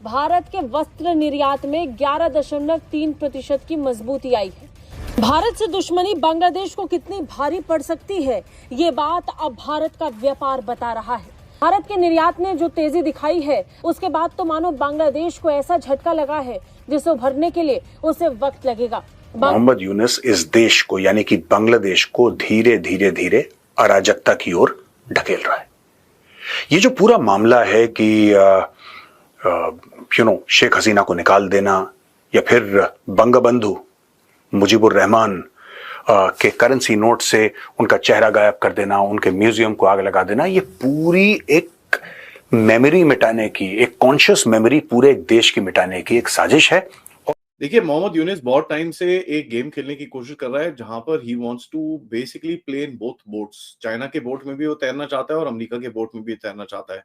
भारत के वस्त्र निर्यात में 11.3% की मजबूती आई है। भारत से दुश्मनी बांग्लादेश को कितनी भारी पड़ सकती है, ये बात अब भारत का व्यापार बता रहा है। भारत के निर्यात ने जो तेजी दिखाई है, उसके बाद तो मानो बांग्लादेश को ऐसा झटका लगा है जिसे उभरने के लिए उसे वक्त लगेगा। मोहम्मद यूनुस इस देश को यानी कि बांग्लादेश को धीरे धीरे अराजकता की ओर ढकेल रहा है। ये जो पूरा मामला है कि शेख हसीना को निकाल देना या फिर बंगबंधु मुजीबुर रहमान के करेंसी नोट से उनका चेहरा गायब कर देना, उनके म्यूजियम को आग लगा देना, ये पूरी एक मेमोरी मिटाने की, एक कॉन्शियस मेमोरी पूरे एक देश की मिटाने की एक साजिश है। देखिए, मोहम्मद यूनुस बहुत टाइम से एक गेम खेलने की कोशिश कर रहा है जहां पर he wants to basically play in both boats. China के बोट में भी वो तैरना चाहता है और अमेरिका के बोट में भी तैरना चाहता है।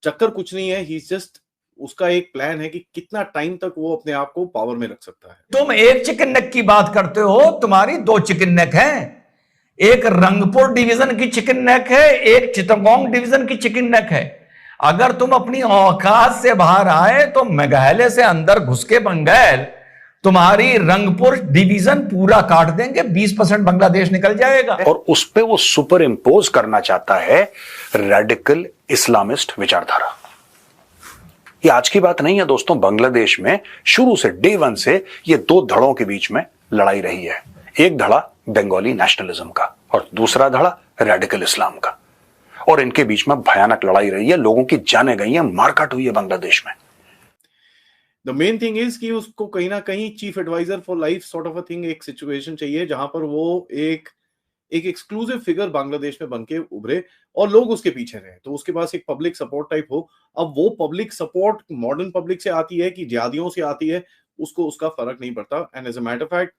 चक्कर कुछ नहीं है, ही जस्ट उसका एक प्लान है कि कितना टाइम तक वो अपने आप को पावर में रख सकता है। तुम एक चिकन नेक की बात करते हो, तुम्हारी दो चिकन नेक हैं। एक रंगपुर डिवीजन की चिकन नेक है, एक चिटगांव डिवीजन की चिकन नेक है। अगर तुम अपनी औकात से बाहर आए तो मेघालय से अंदर घुस के बंगाल तुम्हारी रंगपुर डिवीजन पूरा काट देंगे, 20% बांग्लादेश निकल जाएगा। और उस पे वो सुपर इंपोज करना चाहता है रेडिकल इस्लामिस्ट विचारधारा। ये आज की बात नहीं है दोस्तों, बांग्लादेश में शुरू से डे वन से ये दो धड़ों के बीच में लड़ाई रही है। एक धड़ा बंगाली नेशनलिज्म का और दूसरा धड़ा रेडिकल इस्लाम का, और इनके बीच में भयानक लड़ाई रही है। लोगों की जानें गई है, मारकाट हुई है बांग्लादेश में। द मेन थिंग इज कि उसको कहीं ना कहीं chief adviser for life sort of a thing, एक सिचुएशन चाहिए जहां पर वो एक एक्सक्लूसिव फिगर बांग्लादेश में बनके उभरे और लोग उसके पीछे रहे, तो उसके पास एक पब्लिक सपोर्ट टाइप हो। अब वो पब्लिक सपोर्ट मॉडर्न पब्लिक से आती है कि जिहादियों से आती है, उसको उसका फर्क नहीं पड़ता। And as a matter fact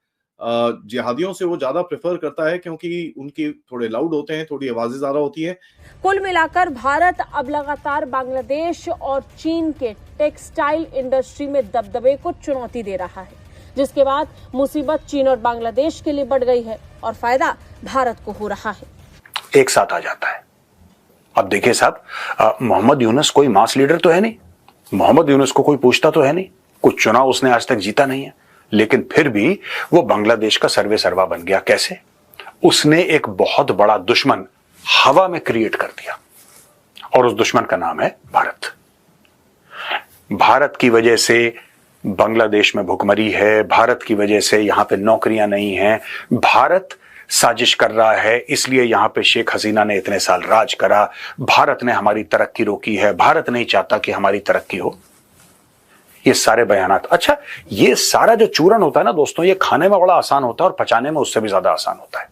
जिहादियों से वो ज्यादा प्रेफर करता है क्योंकि उनके थोड़े लाउड होते हैं, थोड़ी आवाजें ज्यादा होती है। कुल मिलाकर भारत अब लगातार बांग्लादेश और चीन के टेक्सटाइल इंडस्ट्री में दबदबे को चुनौती दे रहा है, जिसके बाद मुसीबत चीन और बांग्लादेश के लिए बढ़ गई है और फायदा भारत को हो रहा है। एक साथ आ जाता है। अब देखिए साहब, मोहम्मद यूनुस कोई मास लीडर तो है नहीं, मोहम्मद यूनुस को कोई पूछता तो है नहीं, कुछ चुनाव उसने आज तक जीता नहीं है, लेकिन फिर भी वो बांग्लादेश का सर्वे सर्वा बन गया। कैसे? उसने एक बहुत बड़ा दुश्मन हवा में क्रिएट कर दिया और उस दुश्मन का नाम है भारत। भारत की वजह से बांग्लादेश में भुखमरी है, भारत की वजह से यहां पे नौकरियां नहीं हैं, भारत साजिश कर रहा है, इसलिए यहां पे शेख हसीना ने इतने साल राज करा, भारत ने हमारी तरक्की रोकी है, भारत नहीं चाहता कि हमारी तरक्की हो। ये सारे बयानात, अच्छा ये सारा जो चूरन होता है ना दोस्तों, ये खाने में बड़ा आसान होता है और पचाने में उससे भी ज्यादा आसान होता है।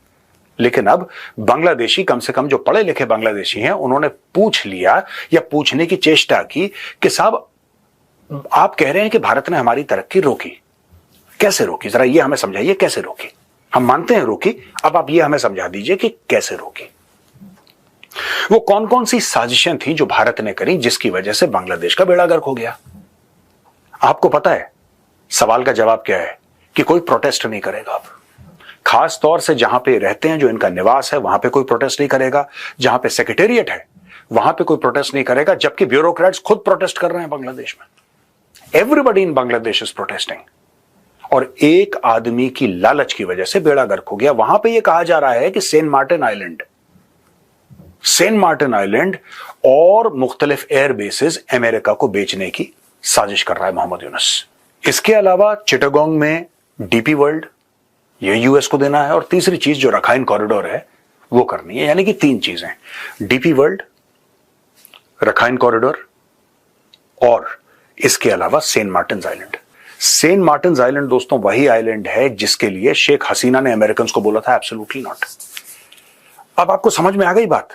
लेकिन अब बांग्लादेशी, कम से कम जो पढ़े लिखे बांग्लादेशी हैं, उन्होंने पूछ लिया या पूछने की चेष्टा की कि साहब आप कह रहे हैं कि भारत ने हमारी तरक्की रोकी, कैसे रोकी? जरा ये हमें समझाइए, कैसे रोकी? हम मानते हैं रोकी, अब आप ये हमें समझा दीजिए कि कैसे रोकी। वो कौन कौन सी साजिशें थी जो भारत ने करी जिसकी वजह से बांग्लादेश का बेड़ा गर्क हो गया? आपको पता है सवाल का जवाब क्या है? कि कोई प्रोटेस्ट नहीं करेगा। अब खास तौर से जहां पे रहते हैं, जो इनका निवास है, वहां पे कोई प्रोटेस्ट नहीं करेगा। जहां पे सेक्रेटेरिएट है वहां पे कोई प्रोटेस्ट नहीं करेगा, जबकि ब्यूरोक्रेट्स खुद प्रोटेस्ट कर रहे हैं बांग्लादेश में। Everybody in Bangladesh is protesting. और एक आदमी की लालच की वजह से बेड़ा गर्क हो गया। वहां पे यह कहा जा रहा है कि सेंट मार्टिन आइलैंड और मुख्तलिफ एयर बेसेस अमेरिका को बेचने की साजिश कर रहा है मोहम्मद यूनुस। इसके अलावा चिटागोंग में डीपी वर्ल्ड, ये यूएस को देना है, और तीसरी चीज जो रखाइन कॉरिडोर है वो करनी है। यानी कि तीन चीजें, डीपी वर्ल्ड, रखाइन कॉरिडोर और इसके अलावा Saint Martin island. Saint Martin island दोस्तों वही आइलैंड है जिसके लिए शेख हसीना ने अमेरिकन को बोला था एब्सोल्युटली नॉट। अब आपको समझ में आ गई बात?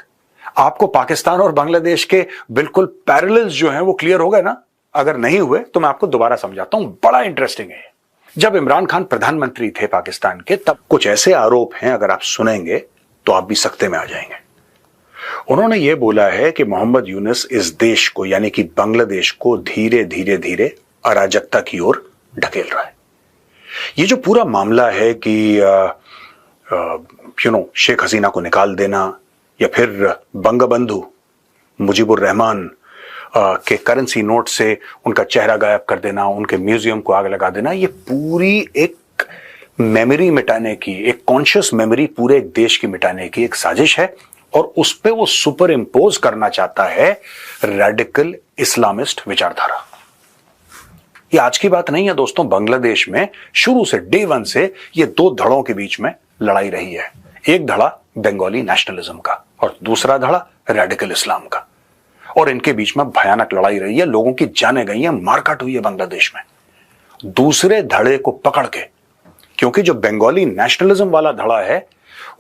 आपको पाकिस्तान और बांग्लादेश के बिल्कुल पैरेलल्स जो हैं वो क्लियर हो गए ना? अगर नहीं हुए तो मैं आपको दोबारा समझाता हूं, बड़ा इंटरेस्टिंग है। जब इमरान खान प्रधानमंत्री थे पाकिस्तान के, तब कुछ ऐसे आरोप हैं, अगर आप सुनेंगे तो आप भी सकते में आ जाएंगे। उन्होंने ये बोला है कि मोहम्मद यूनुस इस देश को यानी कि बांग्लादेश को धीरे धीरे अराजकता की ओर ढकेल रहा है। ये जो पूरा मामला है कि शेख हसीना को निकाल देना या फिर बंगबंधु मुजीबुर रहमान के करेंसी नोट से उनका चेहरा गायब कर देना, उनके म्यूजियम को आग लगा देना, ये पूरी एक मेमोरी मिटाने की, एक कॉन्शियस मेमोरी पूरे एक देश की मिटाने की एक साजिश है। और उस पे वो सुपर इंपोज करना चाहता है रेडिकल इस्लामिस्ट विचारधारा। ये आज की बात नहीं है दोस्तों, बांग्लादेश में शुरू से डे वन से ये दो धड़ों के बीच में लड़ाई रही है। एक धड़ा बंगाली नेशनलिज्म का और दूसरा धड़ा रेडिकल इस्लाम का, और इनके बीच में भयानक लड़ाई रही है, लोगों की जानें गई हैं, मारकाट हुई है बांग्लादेश में। दूसरे धड़े को पकड़ के, क्योंकि जो बंगाली नेशनलिज्म वाला धड़ा है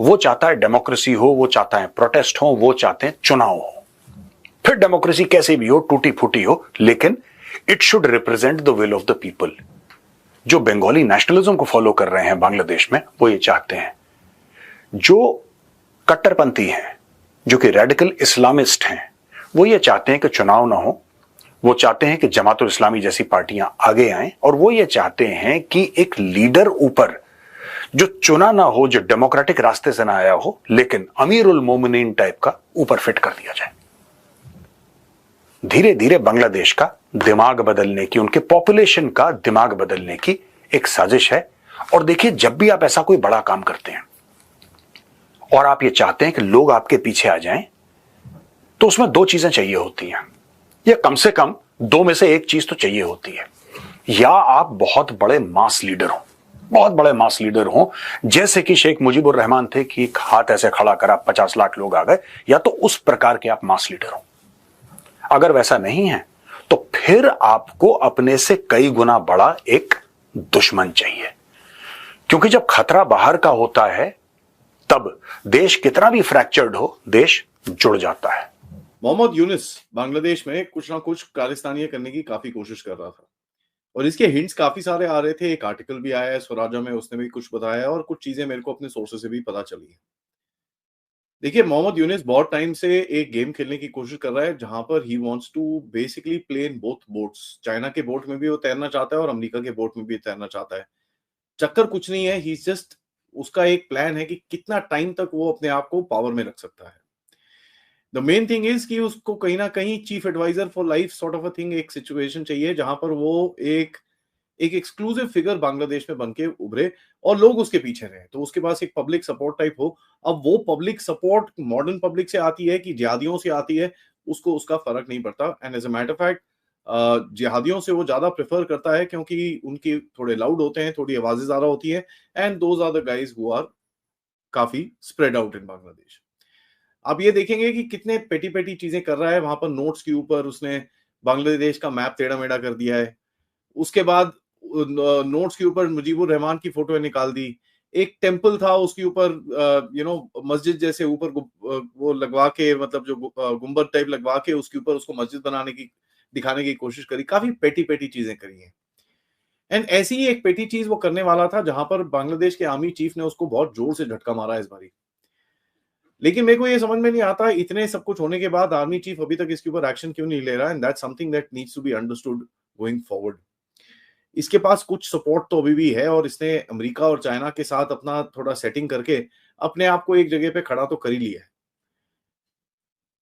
वो चाहता है डेमोक्रेसी हो, वो चाहता है प्रोटेस्ट हो, वो चाहते हैं चुनाव हो, फिर डेमोक्रेसी कैसे भी हो, टूटी फूटी हो, लेकिन it should represent the will of the people. जो बंगाली नेशनलिज्म को फॉलो कर रहे हैं बांग्लादेश में, वो ये चाहते हैं। जो कट्टरपंथी हैं, जो कि रेडिकल इस्लामिस्ट हैं, वो ये चाहते हैं कि चुनाव ना हो, वो चाहते हैं कि जमातुल इस्लामी जैसी पार्टियां आगे आएं, और वो ये चाहते हैं कि एक लीडर ऊपर जो चुना ना हो, जो डेमोक्रेटिक रास्ते से ना आया हो, लेकिन अमीरुल मोमिनीन टाइप का ऊपर फिट कर दिया जाए। धीरे धीरे बांग्लादेश का दिमाग बदलने की, उनके पॉपुलेशन का दिमाग बदलने की एक साजिश है। और देखिए, जब भी आप ऐसा कोई बड़ा काम करते हैं और आप ये चाहते हैं कि लोग आपके पीछे आ जाएं, तो उसमें दो चीजें चाहिए होती हैं, या कम से कम दो में से एक चीज तो चाहिए होती है। या आप बहुत बड़े मास लीडर हो, बहुत बड़े मास लीडर हो, जैसे कि शेख मुजीबुर रहमान थे कि एक हाथ ऐसे खड़ा करा 50 लाख लोग आ गए, या तो उस प्रकार के आप मास लीडर हो। अगर वैसा नहीं है तो फिर आपको अपने से कई गुना बड़ा एक दुश्मन चाहिए, क्योंकि जब खतरा बाहर का होता है तब देश कितना भी फ्रैक्चर्ड हो, देश जुड़ जाता है। मोहम्मद यूनुस बांग्लादेश में कुछ ना कुछ खालिस्तानियां करने की काफी कोशिश कर रहा था, और इसके हिंट्स काफी सारे आ रहे थे। एक आर्टिकल भी आया है स्वराजा में, उसने भी कुछ बताया, और कुछ चीजें मेरे को अपने सोर्सेस से भी पता चली है। देखिए, मोहम्मद यूनुस बहुत टाइम से एक गेम खेलने की कोशिश कर रहा है जहां पर he wants to basically play in both boats. China के बोट में भी वो तैरना चाहता है और अमेरिका के बोट में भी तैरना चाहता है। चक्कर कुछ नहीं है, ही जस्ट, उसका एक प्लान है कि कितना टाइम तक वो अपने आप को पावर में रख सकता है। द मेन थिंग इज कि उसको कहीं ना कहीं chief adviser for life sort of a thing, एक सिचुएशन चाहिए जहां पर वो एक एक्सक्लूसिव फिगर बांग्लादेश में बनके उभरे और लोग उसके पीछे रहे, तो उसके पास एक पब्लिक सपोर्ट टाइप हो। अब वो पब्लिक सपोर्ट मॉडर्न पब्लिक से आती है कि जिहादियों से आती है, उसको उसका फर्क नहीं पड़ता। And as a matter fact, जिहादियों से वो ज्यादा प्रेफर करता है क्योंकि उनकी थोड़े लाउड होते हैं, थोड़ी आवाजें ज्यादा होती है, and those are the guys who are काफी स्प्रेड आउट इन बांग्लादेश। आप ये देखेंगे कि कितने पेटी पेटी चीजें कर रहा है। वहां पर नोट्स के ऊपर उसने बांग्लादेश का मैप टेढ़ा मेढ़ा कर दिया है। उसके बाद नोट्स के ऊपर मुजीबुर रहमान की फोटो निकाल दी। एक टेम्पल था, उसके ऊपर मस्जिद जैसे ऊपर वो लगवा के, मतलब जो गुंबद टाइप लगवा के उसके ऊपर उसको मस्जिद बनाने की, दिखाने की कोशिश करी। काफी पेटी पेटी चीजें करी हैं। एंड ऐसी ही एक पेटी चीज वो करने वाला था जहां पर बांग्लादेश के आर्मी चीफ ने उसको बहुत जोर से झटका मारा इस बारी। लेकिन मेरे को ये समझ में नहीं आता, इतने सब कुछ होने के बाद आर्मी चीफ अभी तक इसके ऊपर एक्शन क्यों नहीं ले रहा। And that's something that needs to be understood going forward. इसके पास कुछ सपोर्ट तो अभी भी है, और इसने अमेरिका और चाइना के साथ अपना थोड़ा सेटिंग करके अपने आप को एक जगह पे खड़ा तो कर ही लिया है।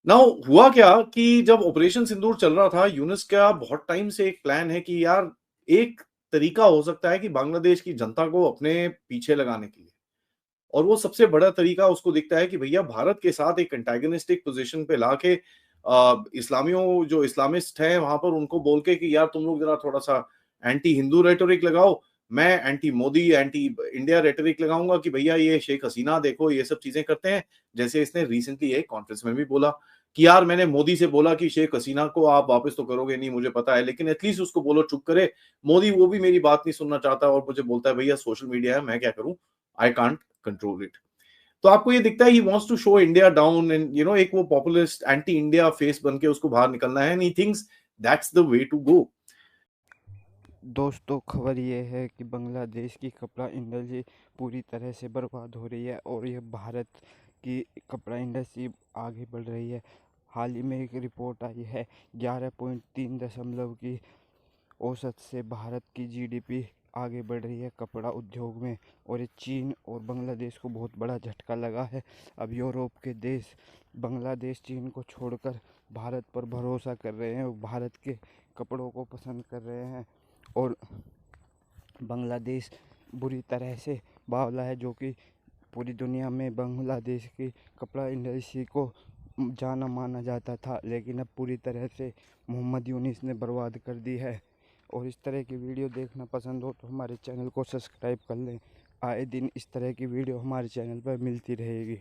नाउ हुआ क्या कि जब ऑपरेशन सिंदूर चल रहा था, यूनुस का बहुत टाइम से एक प्लान है कि यार एक तरीका हो सकता है कि बांग्लादेश की जनता को अपने पीछे लगाने के लिए, और वो सबसे बड़ा तरीका उसको दिखता है कि भैया भारत के साथ एक एंटागनिस्टिक पोजीशन पे लाके इस्लामियों, जो इस्लामिस्ट हैं वहां पर, उनको बोल के कि यार तुम लोग जरा थोड़ा सा एंटी हिंदू रेटोरिक लगाओ, मैं anti Modi, anti India rhetoric लगाऊंगा कि भैया ये शेख हसीना देखो ये सब चीजें करते हैं। जैसे इसने रिसेंटली एक कॉन्फ्रेंस में भी बोला कि यार मैंने मोदी से बोला कि शेख हसीना को आप वापस तो करोगे नहीं मुझे पता है, लेकिन एटलीस्ट उसको बोलो चुप करे। मोदी वो भी मेरी बात नहीं सुनना चाहता और मुझे बोलता है भैया सोशल मीडिया है, मैं क्या करूं, आई कांट कंट्रोल इट। तो आपको ये दिखता है he wants to show India down, and एक वो पॉपुलिस्ट एंटी इंडिया फेस बनके उसको बाहर निकलना है, and he thinks that's the way to go. दोस्तों, खबर ये है कि बांग्लादेश की कपड़ा इंडस्ट्री पूरी तरह से बर्बाद हो रही है और यह भारत की कपड़ा इंडस्ट्री आगे बढ़ रही है। हाल ही में एक रिपोर्ट आई है 11.3 दशमलव की औसत से भारत की जीडीपी आगे बढ़ रही है कपड़ा उद्योग में, और ये चीन और बांग्लादेश को बहुत बड़ा झटका लगा है। अब यूरोप के देश बांग्लादेश चीन को छोड़कर भारत पर भरोसा कर रहे हैं, भारत के कपड़ों को पसंद कर रहे हैं। और बांग्लादेश बुरी तरह से बावला है, जो कि पूरी दुनिया में बांग्लादेश की कपड़ा इंडस्ट्री को जाना माना जाता था, लेकिन अब पूरी तरह से मोहम्मद यूनुस ने बर्बाद कर दी है। और इस तरह की वीडियो देखना पसंद हो तो हमारे चैनल को सब्सक्राइब कर लें। आए दिन इस तरह की वीडियो हमारे चैनल पर मिलती रहेगी।